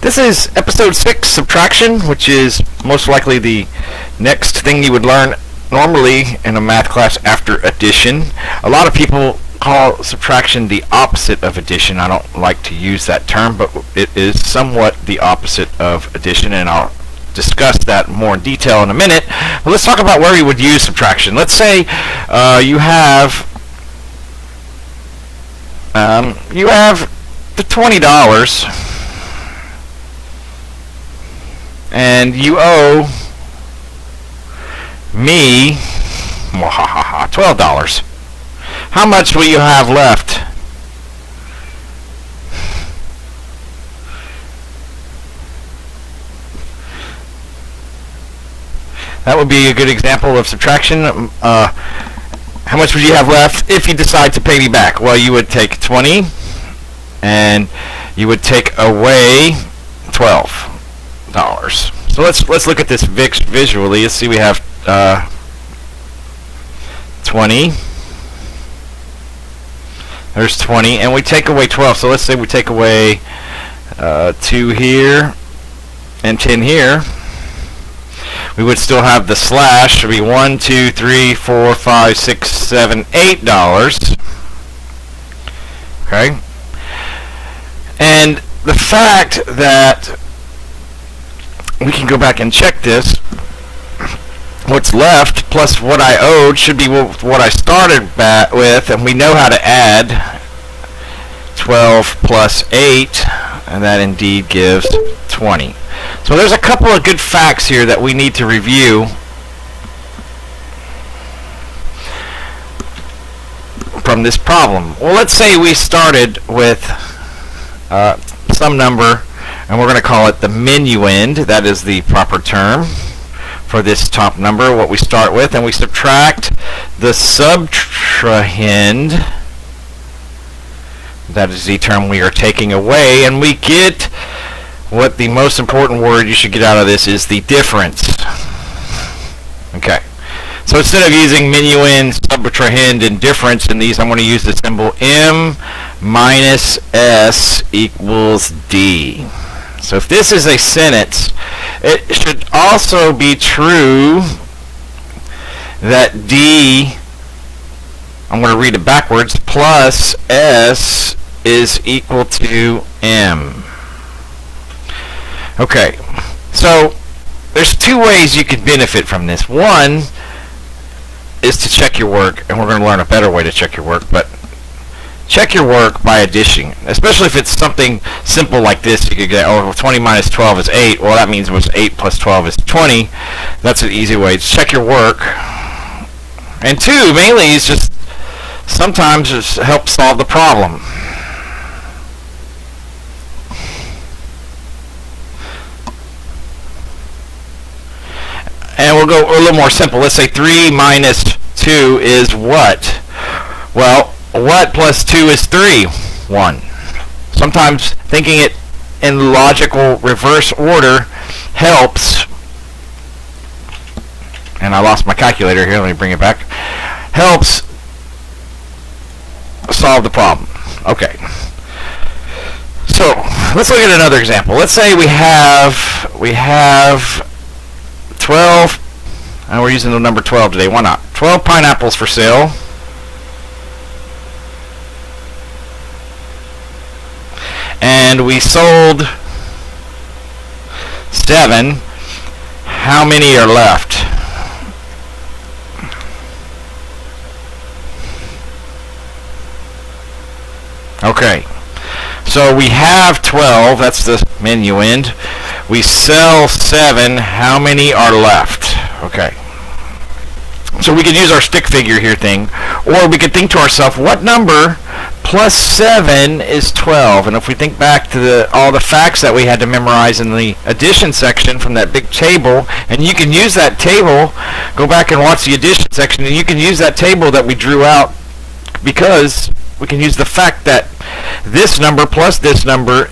This is episode 6, Subtraction, which is most likely the next thing you would learn normally in a math class after addition. A lot of people call subtraction the opposite of addition. I don't like to use that term, but it is somewhat the opposite of addition, and I'll discuss that more in detail in a minute. But let's talk about where you would use subtraction. Let's say you have the $20 and you owe me $12. How much will you have left? That would be a good example of subtraction. How much would you have left if you decide to pay me back? Well, you would take 20 and you would take away $12. So let's look at this visually. Let's see, we have 20. There's 20, and we take away 12. So let's say we take away 2 here and 10 here. We would still have the slash. It would be $1, 2, 3, 4, 5, 6, 7, $8. Okay. And the fact that we can go back and check this, what's left plus what I owed should be what I started with, and we know how to add 12 plus 8, and that indeed gives 20. So there's a couple of good facts here that we need to review from this problem. Well, let's say we started with some number, and we're going to call it the minuend. That is the proper term for this top number, what we start with, and we subtract the subtrahend. That is the term we are taking away, and we get what the most important word you should get out of this is the difference. Okay. So instead of using minuend, subtrahend, and difference in these, I'm going to use the symbol M minus S equals D. So if this is a sentence, it should also be true that D, I'm going to read it backwards, plus S is equal to M. Okay, so there's 2 ways you can benefit from this. One is to check your work, and we're going to learn a better way to check your work, but check your work by addition, especially if it's something simple like this. You could get, oh, 20 minus 12 is 8. Well, that means it was 8 plus 12 is 20. That's an easy way to check your work. And 2, mainly, is just sometimes just help solve the problem. And we'll go a little more simple. Let's say 3 minus 2 is what? Well, what plus 2 is 3? 1. Sometimes thinking it in logical reverse order helps. And I lost my calculator here. Let me bring it back. Helps solve the problem. Okay. So let's look at another example. Let's say we have 12, and we're using the number 12 today. Why not? 12 pineapples for sale. And we sold 7. How many are left? Okay. So we have 12. That's the minuend. We sell 7. How many are left? Okay. So we can use our stick figure here thing, or we could think to ourselves, what number plus 7 is 12? And if we think back to all the facts that we had to memorize in the addition section from that big table, and you can use that table, go back and watch the addition section, and you can use that table that we drew out, because we can use the fact that this number plus this number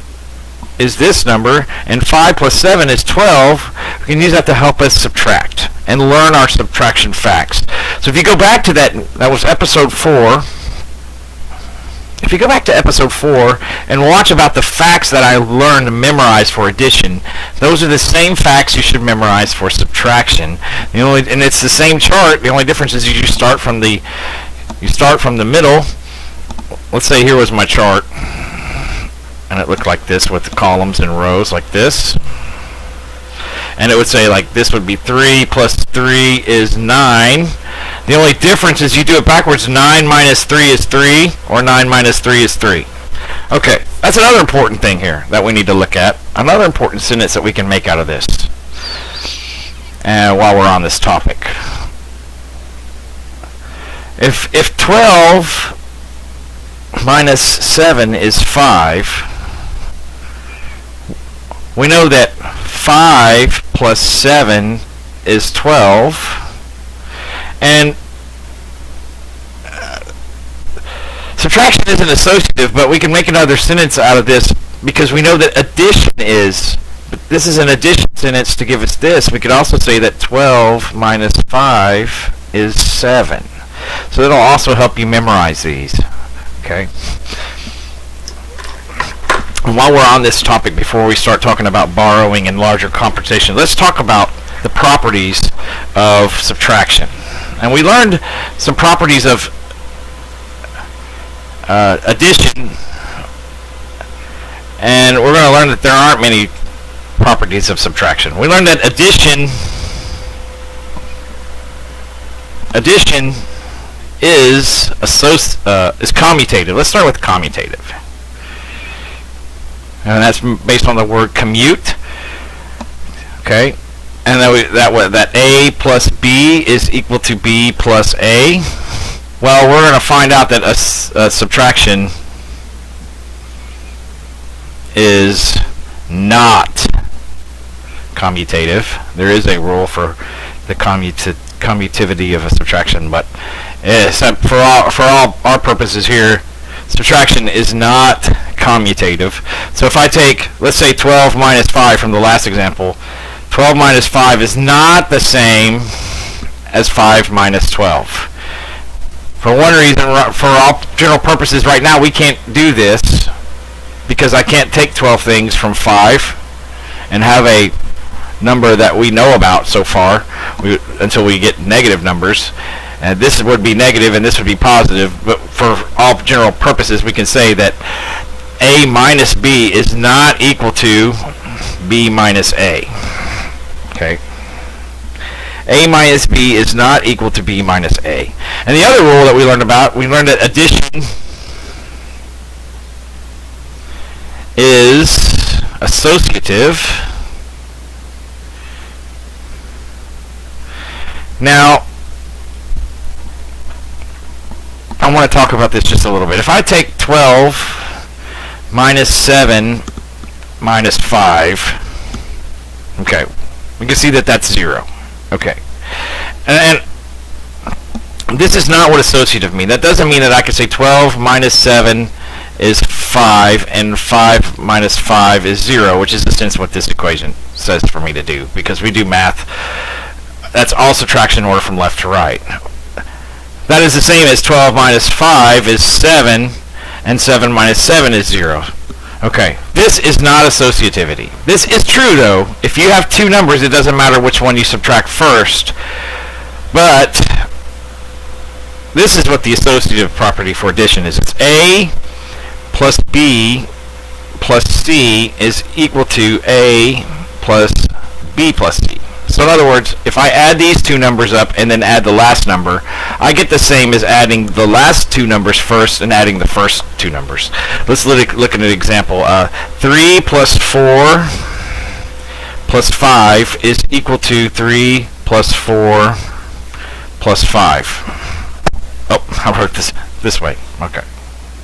is this number, and 5 plus 7 is 12. We can use that to help us subtract and learn our subtraction facts. So if you go back to that was episode 4. if you go back to episode 4 and watch about the facts that I learned to memorize for addition, those are the same facts you should memorize for subtraction. And it's the same chart. The only difference is you start from the middle. Let's say here was my chart, and it looked like this with the columns and rows like this. And it would say like this would be 3 plus 3 is 9. The only difference is you do it backwards. 9 minus 3 is 3, or 9 minus 3 is 3. Okay, that's another important thing here that we need to look at. Another important sentence that we can make out of this while we're on this topic. If 12 minus 7 is 5, we know that 5 plus 7 is 12, and subtraction isn't associative, but we can make another sentence out of this because we know that addition is. But this is an addition sentence to give us this. We could also say that 12 minus 5 is 7. So that'll also help you memorize these. Okay. And while we're on this topic, before we start talking about borrowing and larger computation, let's talk about the properties of subtraction. And we learned some properties of addition, and we're going to learn that there aren't many properties of subtraction. We learned that addition is commutative. Let's start with commutative. And that's based on the word commute. Okay, and that A plus B is equal to B plus A. Well, we're going to find out that a subtraction is not commutative. There is a rule for the commutativity of a subtraction, but for all our purposes here, subtraction is not commutative. So if I take, let's say, 12 minus 5 from the last example, 12 minus 5 is not the same as 5 minus 12. For one reason, for all general purposes right now, we can't do this because I can't take 12 things from 5 and have a number that we know about so far until we get negative numbers. And this would be negative and this would be positive, but for all general purposes we can say that A minus B is not equal to B minus A. Okay. A minus B is not equal to B minus A. And the other rule that we learned that addition is associative. Now, I want to talk about this just a little bit. If I take 12 minus 7 minus 5, okay, we can see that that's 0. Okay. And this is not what associative means. That doesn't mean that I could say 12 minus 7 is 5 and 5 minus 5 is 0, which is in a sense what this equation says for me to do, because we do math. That's all subtraction in order from left to right. That is the same as 12 minus 5 is 7, and 7 minus 7 is 0. Okay, this is not associativity. This is true, though. If you have two numbers, it doesn't matter which one you subtract first. But this is what the associative property for addition is. It's A plus B plus C is equal to A plus B plus C. So in other words, if I add these two numbers up and then add the last number, I get the same as adding the last two numbers first and adding the first two numbers. Let's look at an example. 3 plus 4 plus 5 is equal to 3 plus 4 plus 5. Oh, I wrote this way. Okay.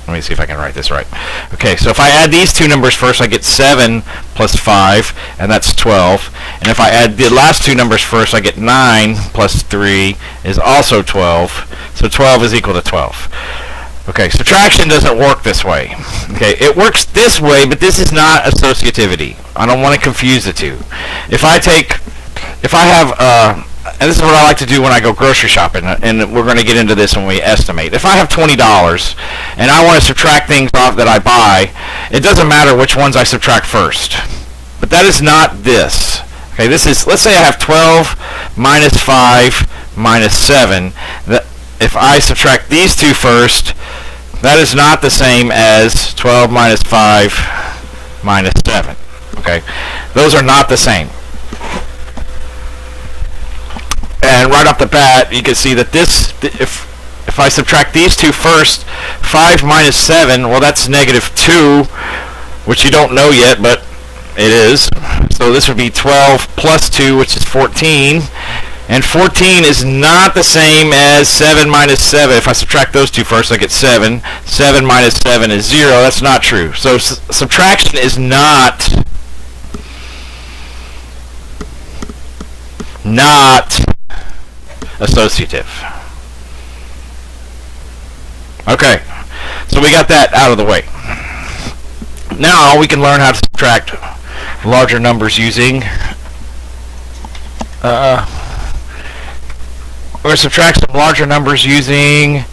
Let me see if I can write this right. Okay, so if I add these two numbers first, I get 7 plus 5, and that's 12. And if I add the last two numbers first, I get 9 plus 3 is also 12. So 12 is equal to 12. Okay, subtraction doesn't work this way. Okay, it works this way, but this is not associativity. I don't want to confuse the two. If I have and this is what I like to do when I go grocery shopping, and we're going to get into this when we estimate. If I have $20 and I want to subtract things off that I buy, it doesn't matter which ones I subtract first. But that is not this. Okay, this is, let's say I have 12 minus 5 minus 7. If I subtract these two first, that is not the same as 12 minus 5 minus 7. Okay, those are not the same. And right off the bat, you can see that this, if I subtract these two first, 5 minus 7, well, that's negative 2, which you don't know yet, but it is. So this would be 12 plus 2, which is 14. And 14 is not the same as 7 minus 7. If I subtract those two first, I get 7. 7 minus 7 is 0. That's not true. So subtraction is not associative. Okay, so we got that out of the way. Now we can learn how to subtract larger numbers using we're going to subtract some larger numbers using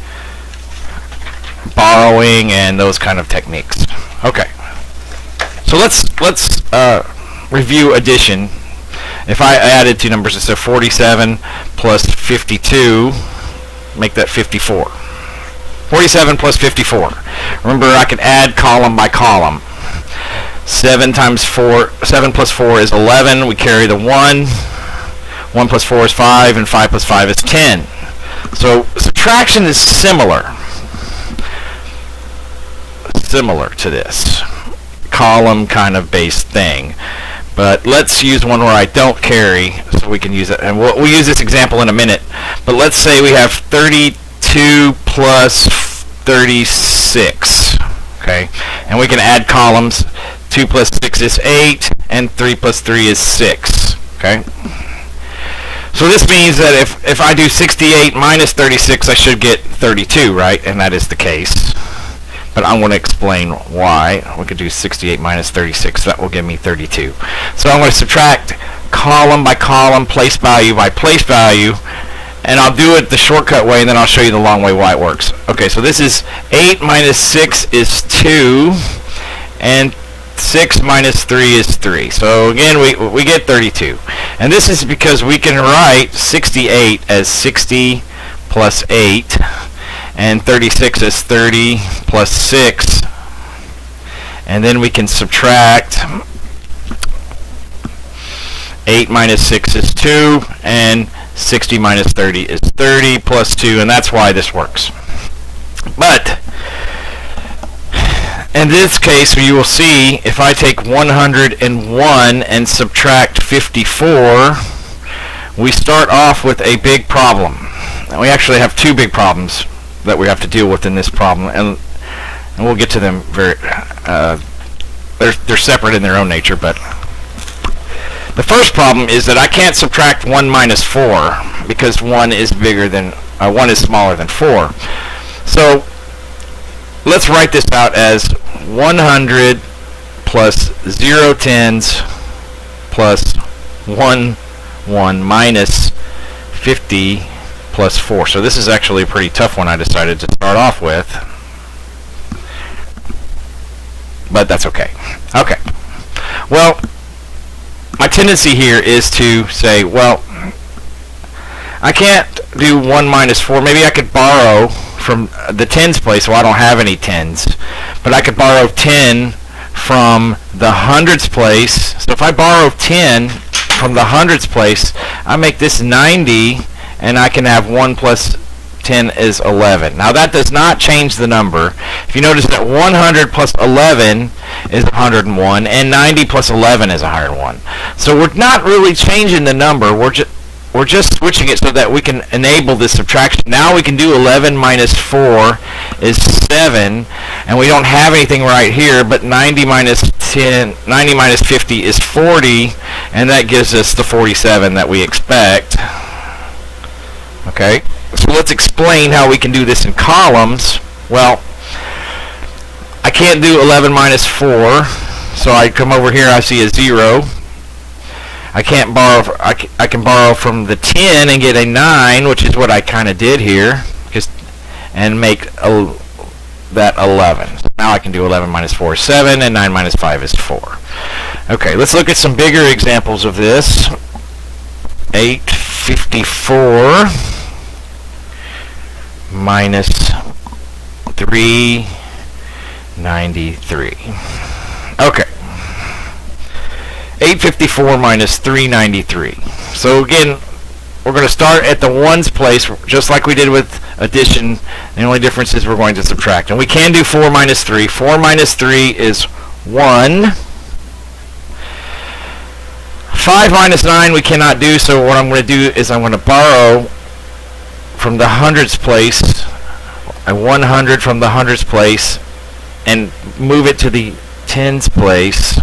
borrowing and those kind of techniques. Okay, so let's review addition. If I added two numbers, instead of 47 plus 52, make that 54. 47 plus 54. Remember, I can add column by column. 7 plus 4 is 11. We carry the 1. 1 plus 4 is 5, and 5 plus 5 is 10. So subtraction is similar to this column kind of based thing. But let's use one where I don't carry, so we can use it. And we'll use this example in a minute. But let's say we have 32 plus 36. Okay? And we can add columns. 2 plus 6 is 8, and 3 plus 3 is 6. Okay? So this means that if I do 68 minus 36, I should get 32, right? And that is the case. But I want to explain why. We could do 68 minus 36. That will give me 32. So I'm going to subtract column by column, place value by place value, and I'll do it the shortcut way, and then I'll show you the long way why it works. Okay, so this is 8 minus 6 is 2, and 6 minus 3 is 3. So again, we get 32. And this is because we can write 68 as 60 plus 8, and 36 is 30 plus 6, and then we can subtract 8 minus 6 is 2, and 60 minus 30 is 30 plus 2, and that's why this works. But in this case, you will see if I take 101 and subtract 54, we start off with a big problem. And we actually have two big problems that we have to deal with in this problem, and we'll get to them very they're separate in their own nature. But the first problem is that I can't subtract 1 minus 4 because 1 is smaller than 4. So let's write this out as 100 plus 0 tens plus 1 minus 50 plus 4. So this is actually a pretty tough one I decided to start off with. But that's okay. Okay. Well, my tendency here is to say, well, I can't do 1 minus 4. Maybe I could borrow from the tens place, so I don't have any tens. But I could borrow 10 from the hundreds place. So if I borrow 10 from the hundreds place, I make this 90, and I can have 1 plus 10 is 11. Now that does not change the number. If you notice that 100 plus 11 is 101, and 90 plus 11 is 101. So we're not really changing the number. We're just switching it so that we can enable this subtraction. Now we can do 11 minus 4 is 7, and we don't have anything right here, but 90 minus 50 is 40, and that gives us the 47 that we expect. Okay, so let's explain how we can do this in columns. Well, I can't do 11 minus 4, so I come over here, I see a 0. I can't borrow. I can borrow from the 10 and get a 9, which is what I kind of did here, and make that 11. So now I can do 11 minus 4 is 7, and 9 minus 5 is 4. Okay, let's look at some bigger examples of this. 854 minus 393. Okay. 854 minus 393. So again, we're going to start at the ones place, just like we did with addition. The only difference is we're going to subtract. And we can do 4 minus 3. 4 minus 3 is 1. 5 minus 9 we cannot do, so what I'm going to do is I'm going to borrow from the hundreds place, a 100 from the hundreds place, and move it to the tens place.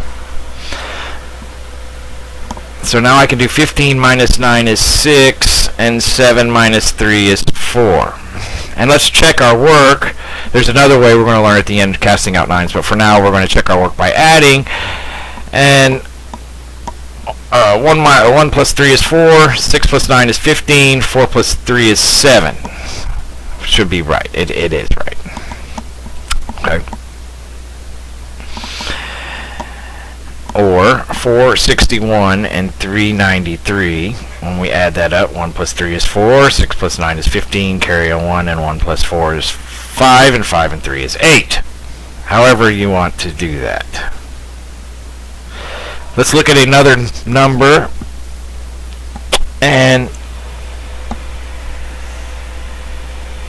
So now I can do 15 minus 9 is 6, and 7 minus 3 is 4. And let's check our work. There's another way we're going to learn at the end, casting out 9s, but for now we're going to check our work by adding. And 1 plus 3 is 4, 6 plus 9 is 15, 4 plus 3 is 7. Should be right. It is right. Okay. Or 461 and 393. When we add that up, 1 plus 3 is 4, 6 plus 9 is 15, carry a 1, and 1 plus 4 is 5, and 5 and 3 is 8. However you want to do that. Let's look at another number, and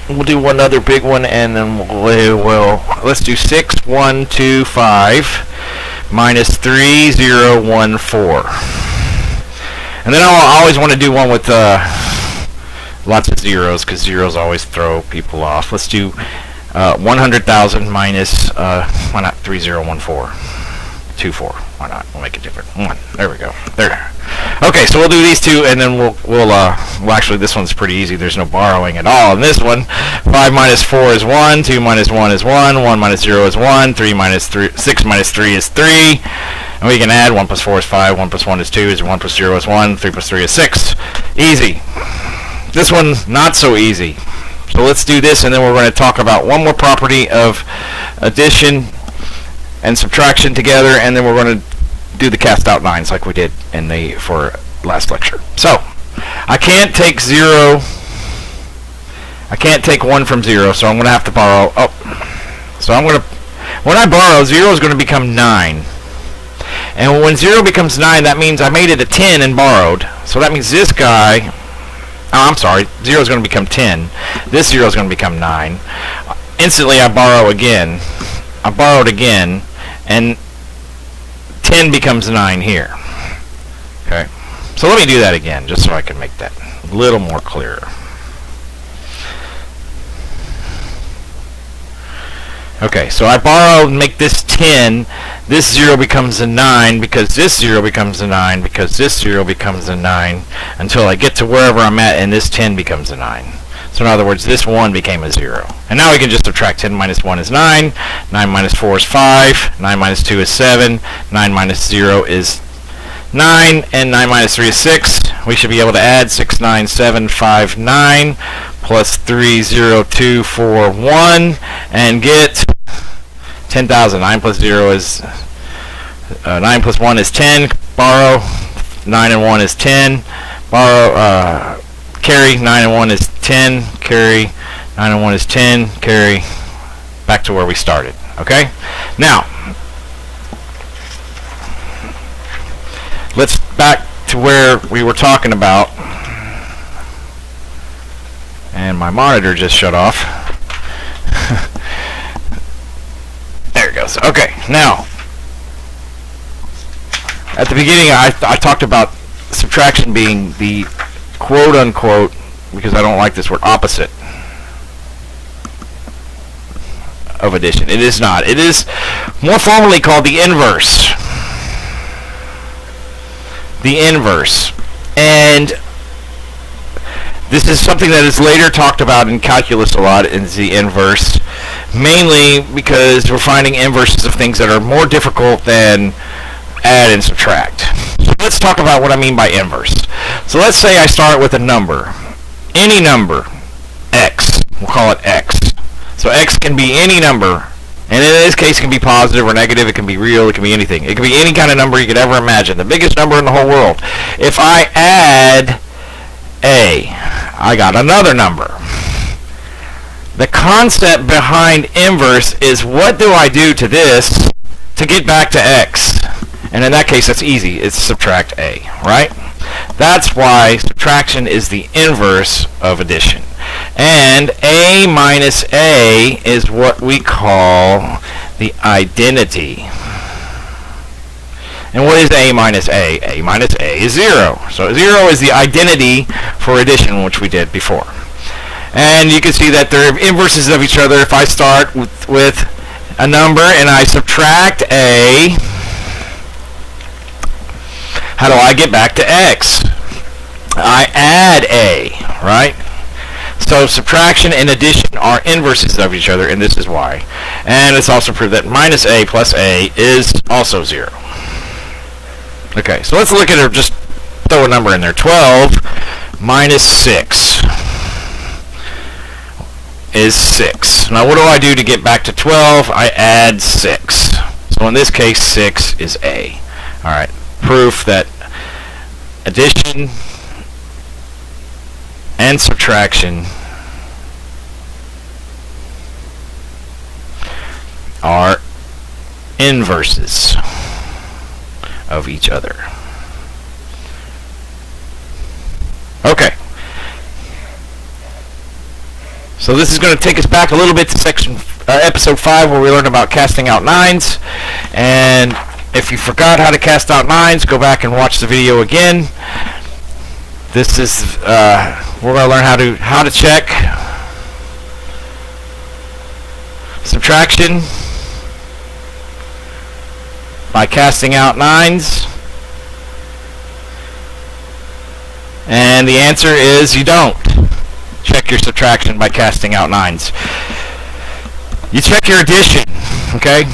we'll do one other big one, and then let's do 6125 minus 3014. And then I'll always want to do one with lots of zeros, because zeros always throw people off. Let's do 100,000 minus, why not 3014? 24. Why not? We'll make it different. 1. There we go. There. Okay, so we'll do these two, and then well, actually, this one's pretty easy. There's no borrowing at all in this one. 5 minus 4 is 1. 2 minus 1 is 1. 1 minus 0 is 1. 6 minus 3 is 3. And we can add 1 plus 4 is 5. 1 plus 1 is 2. 1 plus 0 is 1. 3 plus 3 is 6. Easy. This one, not so easy. So let's do this, and then we're going to talk about one more property of addition and subtraction together, and then we're going to do the cast out 9s like we did for last lecture. So I can't take 0. I can't take 1 from 0, so I'm going to have to borrow. So when I borrow, 0 is going to become 9. And when 0 becomes 9, that means I made it a 10 and borrowed. So that means this guy, I'm sorry, 0 is going to become 10. This 0 is going to become 9. Instantly I borrow again. I borrowed again, and 10 becomes 9 here. Okay, so let me do that again, just so I can make that a little more clearer. Okay, so I borrow and make this 10. This 0 becomes a 9, because this 0 becomes a 9, because this 0 becomes a 9, until I get to wherever I'm at, and this 10 becomes a 9. So in other words, this 1 became a 0. And now we can just subtract 10 minus 1 is 9, 9 minus 4 is 5, 9 minus 2 is 7, 9 minus 0 is 9, and 9 minus 3 is 6. We should be able to add 6, 9, 7, 5, 9, plus 3, 0, 2, 4, 1, and get 10,000. 9 plus 0 is, 9 plus 1 is 10, borrow, 9 and 1 is 10, borrow, carry, 9 and 1 is 10, carry, 9 and 1 is 10, carry, back to where we started. Okay? Now, let's back to where we were talking about. And my monitor just shut off. There it goes. Okay, now, at the beginning I talked about subtraction being the quote-unquote, because I don't like this word, opposite of addition. It is not. It is more formally called the inverse. The inverse. And this is something that is later talked about in calculus a lot, is the inverse, mainly because we're finding inverses of things that are more difficult than add and subtract. So let's talk about what I mean by inverse. So let's say I start with a number, any number, x. We'll call it x. So x can be any number, and in this case it can be positive or negative, it can be real, it can be anything. It can be any kind of number you could ever imagine, the biggest number in the whole world. If I add a, I got another number. The concept behind inverse is what do I do to this to get back to x? And in that case, that's easy. It's subtract a, right? That's why subtraction is the inverse of addition. And a minus a is what we call the identity. And what is a minus a? A minus a is 0. So 0 is the identity for addition, which we did before. And you can see that they're inverses of each other. If I start with a number and I subtract a, how do I get back to x? I add a, right? So subtraction and addition are inverses of each other, and this is why. And it's also proved that minus a plus a is also 0. Okay, so let's look at it, just throw a number in there. 12 minus 6 is 6. Now what do I do to get back to 12? I add 6. So in this case, 6 is a. Alright, proof that addition and subtraction are inverses of each other. Okay. So this is going to take us back a little bit to episode 5, where we learned about casting out nines. And if you forgot how to cast out nines, go back and watch the video again. This is we're going to learn how to check subtraction by casting out nines. And the answer is you don't check your subtraction by casting out nines. You check your addition, okay?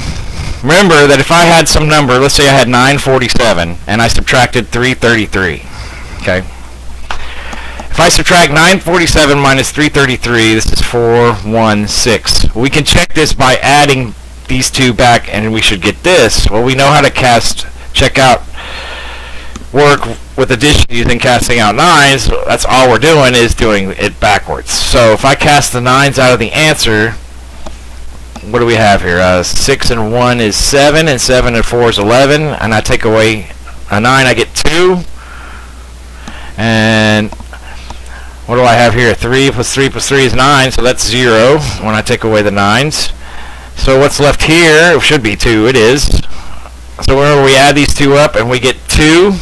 Remember that if I had some number, let's say I had 947, and I subtracted 333, okay? If I subtract 947 minus 333, this is 416. We can check this by adding these two back, and we should get this. Well, we know how to check out work with addition using casting out nines. That's all we're doing, is doing it backwards. So if I cast the nines out of the answer, what do we have here? 6 and 1 is 7, and 7 and 4 is 11, and I take away a 9, I get 2. And what do I have here? 3 plus 3 plus 3 is 9, so that's 0 when I take away the 9s. So what's left here? It should be 2. It is. So whenever we add these two up and we get 2,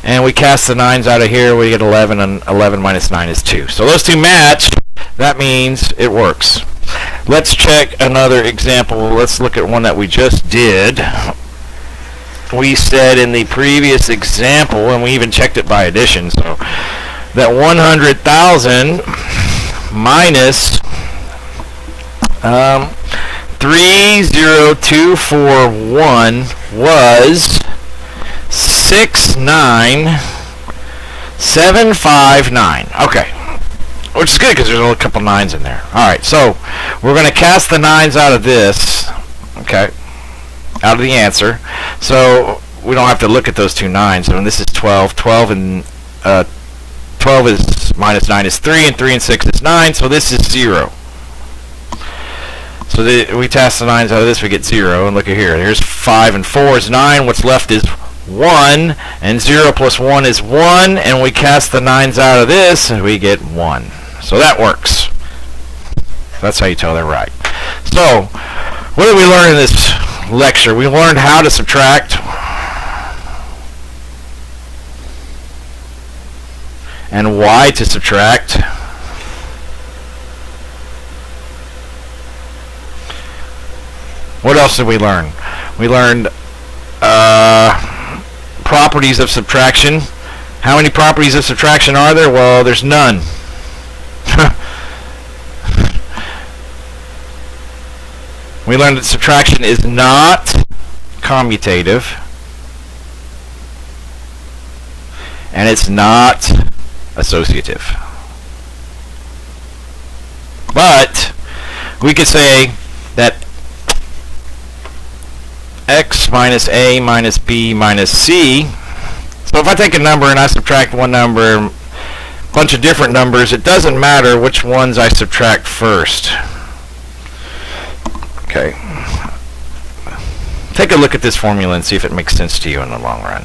and we cast the 9s out of here, we get 11, and 11 minus 9 is 2. So those two match. That means it works. Let's check another example. Let's look at one that we just did. We said in the previous example, and we even checked it by addition, so that 100,000 minus 30241 was 69759. Okay, which is good because there's only a couple 9s in there. Alright, so we're going to cast the 9s out of this, okay, out of the answer. So we don't have to look at those two 9s. So this is 12. 12 and 12 is minus 9 is 3, and 3 and 6 is 9. So this is 0. So we cast the 9s out of this, we get 0. And look at here. Here's 5 and 4 is 9. What's left is 1, and 0 plus 1 is 1, and we cast the 9s out of this, and we get 1. So that works. That's how you tell they're right. So, what did we learn in this lecture? We learned how to subtract, and why to subtract. What else did we learn? We learned properties of subtraction. How many properties of subtraction are there? Well, there's none. We learned that subtraction is not commutative. and it's not associative. But we could say that x minus a minus b minus c. So if I take a number and I subtract one number, a bunch of different numbers, it doesn't matter which ones I subtract first. Okay. Take a look at this formula and see if it makes sense to you in the long run.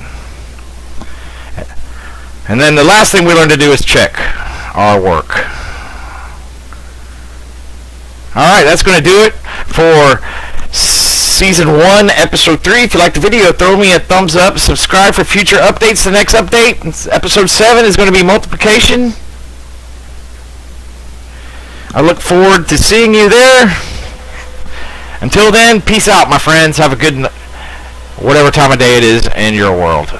And then the last thing we learn to do is check our work. Alright, that's going to do it for Season 1, Episode 3. If you like the video, throw me a thumbs up. Subscribe for future updates. The next update, Episode 7, is going to be multiplication. I look forward to seeing you there. Until then, peace out, my friends. Have a good whatever time of day it is in your world.